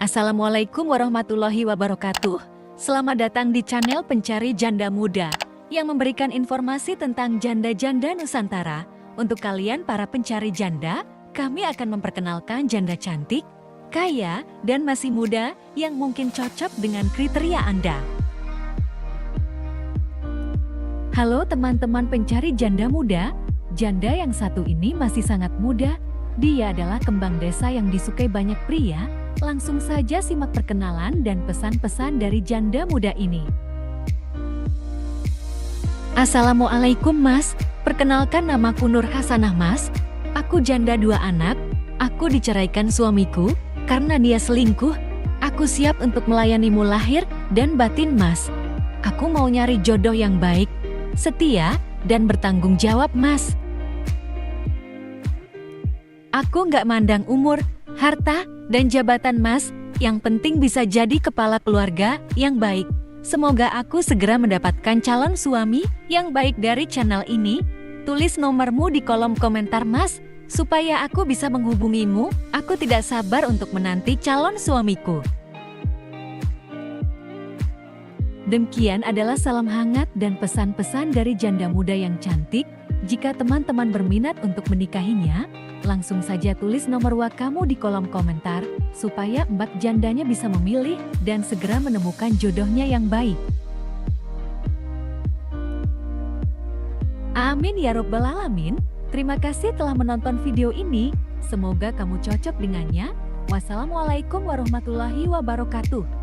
Assalamualaikum warahmatullahi wabarakatuh. Selamat datang di channel Pencari Janda Muda yang memberikan informasi tentang janda-janda Nusantara. Untuk kalian para pencari janda, kami akan memperkenalkan janda cantik, kaya, dan masih muda yang mungkin cocok dengan kriteria Anda. Halo teman-teman pencari janda muda, janda yang satu ini masih sangat muda. Dia adalah kembang desa yang disukai banyak pria. Langsung saja simak perkenalan dan pesan-pesan dari janda muda ini. Assalamualaikum Mas, perkenalkan namaku Nur Hasanah Mas. Aku janda 2 anak, aku diceraikan suamiku karena dia selingkuh. Aku siap untuk melayanimu lahir dan batin Mas. Aku mau nyari jodoh yang baik, setia, dan bertanggung jawab Mas. Aku nggak mandang umur, harta, dan jabatan Mas, yang penting bisa jadi kepala keluarga yang baik. Semoga aku segera mendapatkan calon suami yang baik dari channel ini. Tulis nomormu di kolom komentar Mas, supaya aku bisa menghubungimu. Aku tidak sabar untuk menanti calon suamiku. Demikian adalah salam hangat dan pesan-pesan dari janda muda yang cantik. Jika teman-teman berminat untuk menikahinya, langsung saja tulis nomor WA kamu di kolom komentar, supaya mbak jandanya bisa memilih dan segera menemukan jodohnya yang baik. Amin ya robbal alamin. Terima kasih telah menonton video ini. Semoga kamu cocok dengannya. Wassalamualaikum warahmatullahi wabarakatuh.